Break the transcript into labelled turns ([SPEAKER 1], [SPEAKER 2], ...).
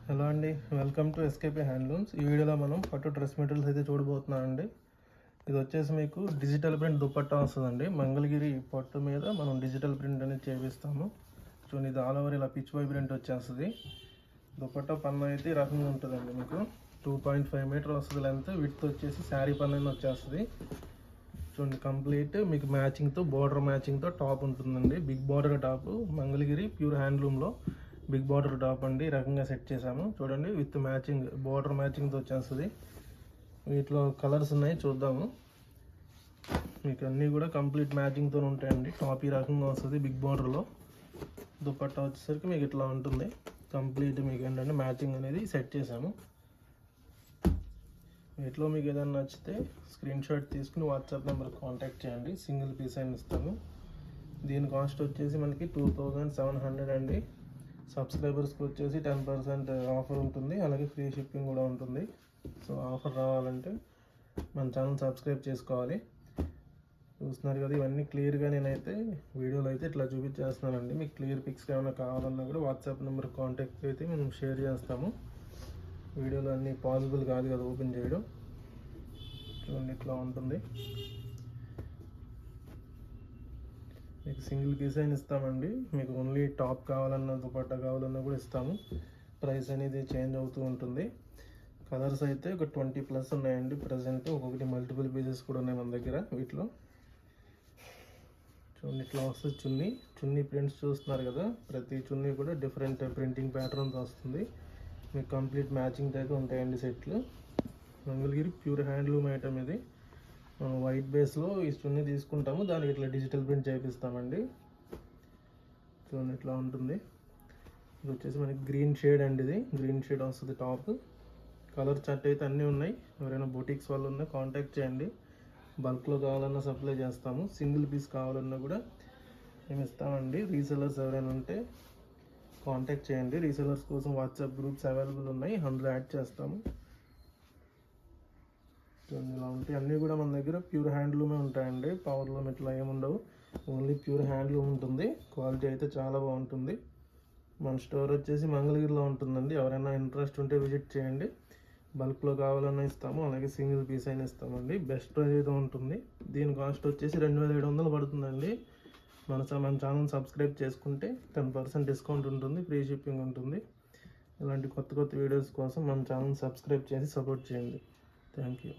[SPEAKER 1] Hello అండి, welcome to SKP handlooms. ఈ వీడియోలో మనం పట్టు డ్రెస్ మెటీరియల్స్ అయితే చూడబోతున్నాం అండి. ఇది వచ్చేసి మీకు డిజిటల్ ప్రింట్ దుపట్టా వస్తుందండి. మంగళగిరి పట్టు మీద మనం డిజిటల్ ప్రింట్ అనేది చేపిస్తాము. చూడండి, ఇది ఆల్ ఓవర్ ఇలా పిచ్ బై ప్రింట్ వచ్చేస్తుంది. దుపట్టా పన్ను అయితే ఈ రకంగా ఉంటుందండి. మీకు 2.5 మీటర్ వస్తుంది లెంత్. విడ్త్ వచ్చేసి శారీ పన్ను వచ్చేస్తుంది. చూడండి, కంప్లీట్ మీకు మ్యాచింగ్తో బోర్డర్ మ్యాచింగ్తో టాప్ ఉంటుందండి. Big border top, Mangalagiri pure హ్యాండ్లూమ్లో బిగ్ బార్డర్ టాప్ అండి. ఈ రకంగా సెట్ చేసాము. చూడండి, విత్ మ్యాచింగ్ బార్డర్ మ్యాచింగ్తో వచ్చేస్తుంది. వీటిలో కలర్స్ ఉన్నాయి, చూద్దాము. మీకు అన్నీ కూడా కంప్లీట్ మ్యాచింగ్తో ఉంటాయండి. టాప్ ఈ రకంగా వస్తుంది బిగ్ బార్డర్లో. దుపట్టా వచ్చేసరికి మీకు ఇట్లా ఉంటుంది. కంప్లీట్ మీకు ఏంటంటే మ్యాచింగ్ అనేది సెట్ చేసాము. వీటిలో మీకు ఏదైనా నచ్చితే స్క్రీన్ షాట్ తీసుకుని వాట్సాప్ నెంబర్ కాంటాక్ట్ చేయండి. సింగిల్ పీస్ అయిన ఇస్తాము. దీని కాస్ట్ వచ్చేసి మనకి 2700 అండి. సబ్స్క్రైబర్స్కి వచ్చేసి 10% ఆఫర్ ఉంటుంది. అలాగే ఫ్రీ షిప్పింగ్ కూడా ఉంటుంది. సో ఆఫర్ రావాలంటే మన ఛానల్ సబ్స్క్రైబ్ చేసుకోవాలి. చూస్తున్నారు కదా, ఇవన్నీ క్లియర్గా నేనైతే వీడియోలో అయితే ఇట్లా చూపించేస్తున్నానండి. మీకు క్లియర్ పిక్స్ ఏమైనా కావాలన్నా కూడా వాట్సాప్ నెంబర్ కాంటాక్ట్ అయితే మేము షేర్ చేస్తాము. వీడియోలో అన్నీ పాసిబుల్ కాదు కదా ఓపెన్ చేయడం. చూడండి, ఇట్లా ఉంటుంది. మీకు సింగిల్ పీస్ అయినా ఇస్తామండి. మీకు ఓన్లీ టాప్ కావాలన్నా దుపట్టా కావాలన్నా కూడా ఇస్తాము. ప్రైస్ అనేది చేంజ్ అవుతూ ఉంటుంది. కలర్స్ అయితే ఒక 20+ ఉన్నాయండి ప్రజెంట్. ఒక్కొక్కటి మల్టిపుల్ పీసెస్ కూడా ఉన్నాయి మన దగ్గర. వీటిలో చూడండి, ఇట్లా వస్తుంది చున్నీ ప్రింట్స్ చూస్తున్నారు కదా. ప్రతి చున్నీ కూడా డిఫరెంట్ ప్రింటింగ్ ప్యాటర్న్స్ వస్తుంది. మీకు కంప్లీట్ మ్యాచింగ్ అయితే ఉంటాయండి సెట్లు. మంగళగిరి ప్యూర్ హ్యాండ్లూమ్ ఐటమ్ ఇది. మనం వైట్ బేస్లో ఈ చున్నీ తీసుకుంటాము, దానికి ఇట్లా డిజిటల్ ప్రింట్ చేపిస్తామండి. చూడండి, ఇట్లా ఉంటుంది. ఇది వచ్చేసి మనకి గ్రీన్ షేడ్ అండి. ఇది గ్రీన్ షేడ్ వస్తుంది టాప్. కలర్ చార్ట్ అయితే అన్నీ ఉన్నాయి. ఎవరైనా బొటిక్స్ వాళ్ళు ఉన్నా కాంటాక్ట్ చేయండి. బల్క్లో కావాలన్నా సప్లై చేస్తాము. సింగిల్ పీస్ కావాలన్నా కూడా మేము ఇస్తామండి. రీసెలర్స్ ఎవరైనా ఉంటే కాంటాక్ట్ చేయండి. రీసెలర్స్ కోసం వాట్సాప్ గ్రూప్స్ అవైలబుల్ ఉన్నాయి, అందులో యాడ్ చేస్తాము. ఇలా ఉంటాయి అన్నీ కూడా మన దగ్గర ప్యూర్ హ్యాండ్లూమే ఉంటాయండి. పవర్లూమ్ ఇట్లా ఏముండవు, ఓన్లీ ప్యూర్ హ్యాండ్లూమ్ ఉంటుంది. క్వాలిటీ అయితే చాలా బాగుంటుంది. మన స్టోర్ వచ్చేసి మంగళగిరిలో ఉంటుందండి. ఎవరైనా ఇంట్రెస్ట్ ఉంటే విజిట్ చేయండి. బల్క్లో కావాలన్నా ఇస్తాము, అలాగే సింగిల్ పీస్ అయినా ఇస్తామండి. బెస్ట్ ప్రైస్ అయితే ఉంటుంది. దీని కాస్ట్ వచ్చేసి 2700 పడుతుందండి. మన ఛానల్ సబ్స్క్రైబ్ చేసుకుంటే 10% డిస్కౌంట్ ఉంటుంది, ఫ్రీ షిప్పింగ్ ఉంటుంది. ఇలాంటి కొత్త వీడియోస్ కోసం మన ఛానల్ సబ్స్క్రైబ్ చేసి సపోర్ట్ చేయండి. Thank you.